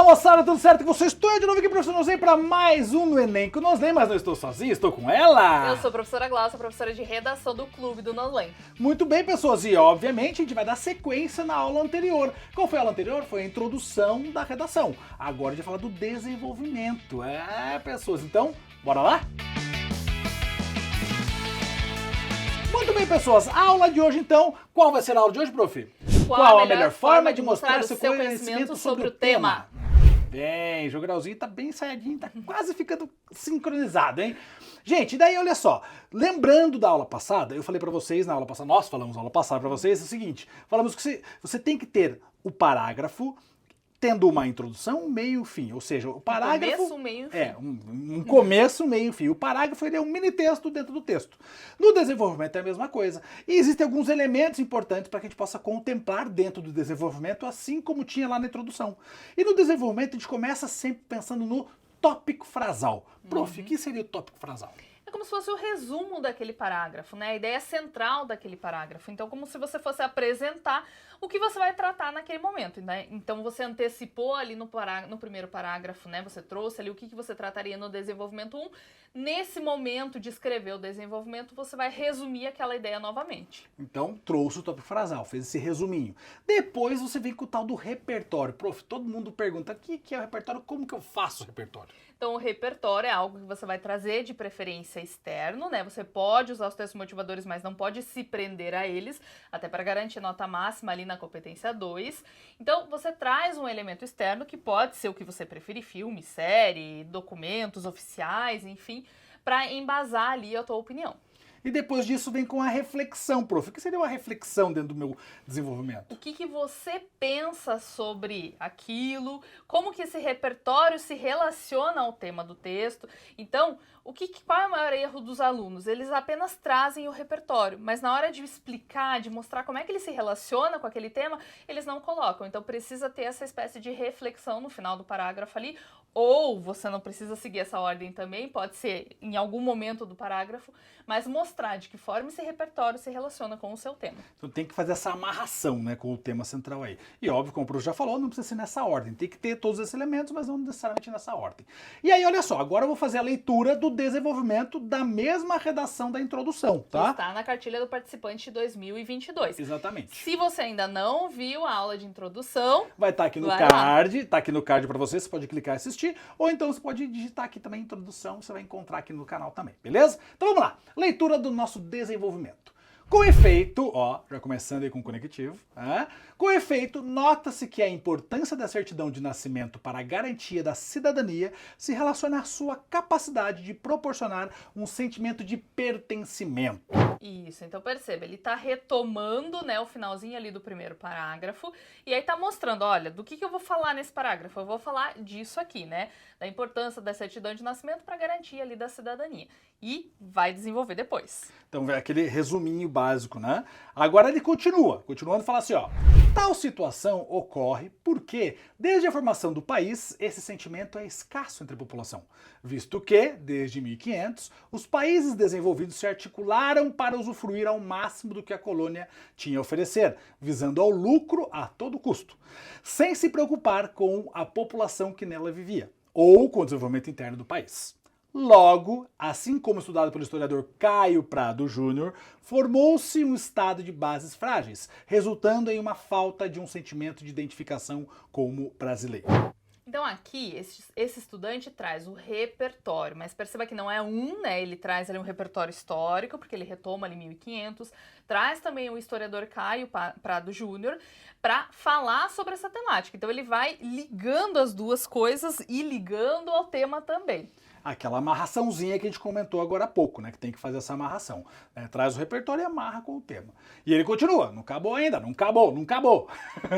moçada, tudo certo com vocês? Estou de novo aqui, professor Nozei, para mais um no Enem com o Nozei, mas não estou sozinho, estou com ela. Eu sou a professora Glaucia, professora de redação do Clube do Nozei. Muito bem, pessoas, e obviamente a gente vai dar sequência na aula anterior. Qual foi a aula anterior? Foi a introdução da redação. Agora a gente vai falar do desenvolvimento. Pessoas, então, bora lá? Muito bem, pessoas, a aula de hoje então, qual vai ser a aula de hoje, prof? Qual a melhor forma de mostrar o seu conhecimento sobre o tema? Bem, o Jogralzinho tá bem ensaiadinho, tá quase ficando sincronizado, hein? Gente, daí olha só, lembrando da aula passada, eu falei pra vocês na aula passada, nós falamos na aula passada pra vocês, é o seguinte, falamos que você tem que ter o parágrafo tendo uma introdução, um meio e um fim, ou seja, o parágrafo... Começo, um meio e um fim. Um começo, meio e um fim. O parágrafo ele é um mini texto dentro do texto. No desenvolvimento é a mesma coisa. E existem alguns elementos importantes para que a gente possa contemplar dentro do desenvolvimento, assim como tinha lá na introdução. E no desenvolvimento a gente começa sempre pensando no tópico frasal. Prof, o que seria o tópico frasal? É como se fosse o resumo daquele parágrafo, né? A ideia central daquele parágrafo. Então, como se você fosse apresentar o que você vai tratar naquele momento, né? Então, você antecipou ali no primeiro parágrafo, né? Você trouxe ali o que você trataria no desenvolvimento 1. Nesse momento de escrever o desenvolvimento, você vai resumir aquela ideia novamente. Então, trouxe o tópico frasal, fez esse resuminho. Depois você vem com o tal do repertório. Prof, todo mundo pergunta, o que é o repertório? Como que eu faço o repertório? Então, o repertório é algo que você vai trazer de preferência externo, né? Você pode usar os textos motivadores, mas não pode se prender a eles, até para garantir nota máxima ali na competência 2. Então, você traz um elemento externo que pode ser o que você preferir, filme, série, documentos oficiais, enfim, para embasar ali a tua opinião. E depois disso vem com a reflexão, prof. O que seria uma reflexão dentro do meu desenvolvimento? O que você pensa sobre aquilo, como que esse repertório se relaciona ao tema do texto. Então, qual é o maior erro dos alunos? Eles apenas trazem o repertório, mas na hora de explicar, de mostrar como é que ele se relaciona com aquele tema, eles não colocam. Então, precisa ter essa espécie de reflexão no final do parágrafo ali, ou você não precisa seguir essa ordem também, pode ser em algum momento do parágrafo, mas mostrar de que forma esse repertório se relaciona com o seu tema. Então tem que fazer essa amarração, né, com o tema central aí. E óbvio, como o professor já falou, não precisa ser nessa ordem. Tem que ter todos esses elementos, mas não necessariamente nessa ordem. E aí, olha só, agora eu vou fazer a leitura do desenvolvimento da mesma redação da introdução, tá? Está na cartilha do participante de 2022. Exatamente. Se você ainda não viu a aula de introdução, vai estar aqui no card, tá aqui no card para você pode clicar e assistir, ou então você pode digitar aqui também introdução, você vai encontrar aqui no canal também, beleza? Então vamos lá, leitura do nosso desenvolvimento. Com efeito, ó, já começando aí com o conectivo, com efeito, nota-se que a importância da certidão de nascimento para a garantia da cidadania se relaciona à sua capacidade de proporcionar um sentimento de pertencimento. Isso, então perceba, ele tá retomando, né, o finalzinho ali do primeiro parágrafo, e aí tá mostrando, olha, do que eu vou falar nesse parágrafo? Eu vou falar disso aqui, né, da importância da certidão de nascimento para garantia ali da cidadania. E vai desenvolver depois. Então, é aquele resuminho básico, né? Agora ele continuando, fala assim, ó. Tal situação ocorre porque, desde a formação do país, esse sentimento é escasso entre a população, visto que, desde 1500, os países desenvolvidos se articularam para usufruir ao máximo do que a colônia tinha a oferecer, visando ao lucro a todo custo, sem se preocupar com a população que nela vivia, ou com o desenvolvimento interno do país. Logo, assim como estudado pelo historiador Caio Prado Júnior, formou-se um estado de bases frágeis, resultando em uma falta de um sentimento de identificação como brasileiro. Então aqui, esse estudante traz o repertório, mas perceba que não é né? Ele traz ali um repertório histórico, porque ele retoma ali 1500, traz também o historiador Caio Prado Júnior para falar sobre essa temática. Então ele vai ligando as duas coisas e ligando ao tema também. Aquela amarraçãozinha que a gente comentou agora há pouco, né? Que tem que fazer essa amarração. Né? Traz o repertório e amarra com o tema. E ele continua, não acabou ainda, não acabou.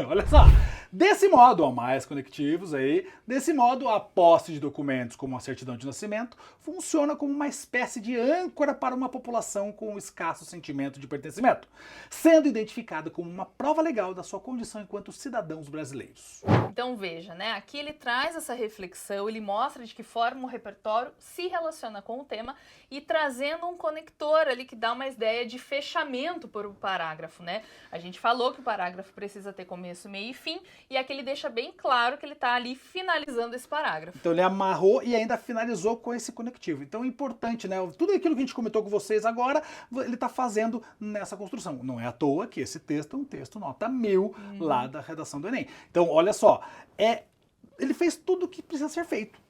Olha só. Desse modo, ó, mais conectivos aí, desse modo a posse de documentos como a certidão de nascimento funciona como uma espécie de âncora para uma população com um escasso sentimento de pertencimento, sendo identificada como uma prova legal da sua condição enquanto cidadãos brasileiros. Então veja, né? Aqui ele traz essa reflexão, ele mostra de que forma o repertório repertório se relaciona com o tema e trazendo um conector ali que dá uma ideia de fechamento para o parágrafo, né? A gente falou que o parágrafo precisa ter começo, meio e fim, e aqui ele deixa bem claro que ele está ali finalizando esse parágrafo. Então ele amarrou e ainda finalizou com esse conectivo. Então é importante, né? Tudo aquilo que a gente comentou com vocês agora, ele está fazendo nessa construção. Não é à toa que esse texto é um texto nota 1000 lá da redação do Enem. Então, olha só, ele fez tudo o que precisa ser feito.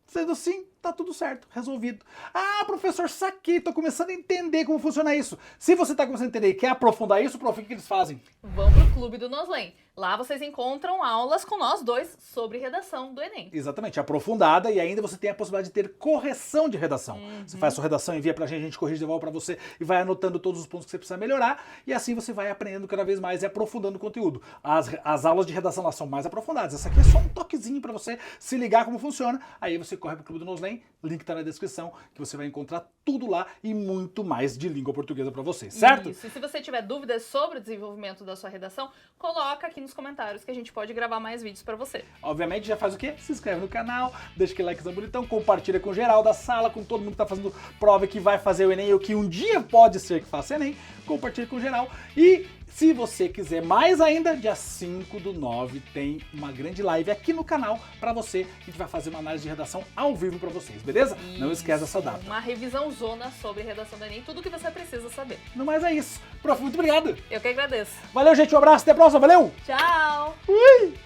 Sendo assim, tá tudo certo, resolvido. Ah, professor, saquei, tô começando a entender como funciona isso. Se você tá começando a entender e quer aprofundar isso, prof, o que eles fazem? Vão pro Clube do Noslen. Lá vocês encontram aulas com nós dois sobre redação do Enem. Exatamente, aprofundada, e ainda você tem a possibilidade de ter correção de redação. Você faz a sua redação, envia pra gente corrige de volta pra você e vai anotando todos os pontos que você precisa melhorar, e assim você vai aprendendo cada vez mais e aprofundando o conteúdo. As aulas de redação lá são mais aprofundadas. Essa aqui é só um toquezinho pra você se ligar como funciona. Aí você corre pro Clube do Noslen, link tá na descrição, que você vai encontrar tudo lá e muito mais de língua portuguesa pra vocês, certo? Isso, e se você tiver dúvidas sobre o desenvolvimento da sua redação, coloca aqui nos comentários que a gente pode gravar mais vídeos pra você. Obviamente já faz o quê? Se inscreve no canal, deixa aquele likezão bonitão, compartilha com geral da sala, com todo mundo que tá fazendo prova que vai fazer o Enem ou que um dia pode ser que faça Enem, compartilha com geral. E se você quiser mais ainda, dia 5/9 tem uma grande live aqui no canal pra você. A gente vai fazer uma análise de redação ao vivo pra vocês, beleza? Isso, não esquece essa data. Uma revisão zona sobre redação do Enem, tudo que você precisa saber. No mais é isso. Prof, muito obrigado. Eu que agradeço. Valeu, gente. Um abraço. Até a próxima. Valeu. Tchau! Ui!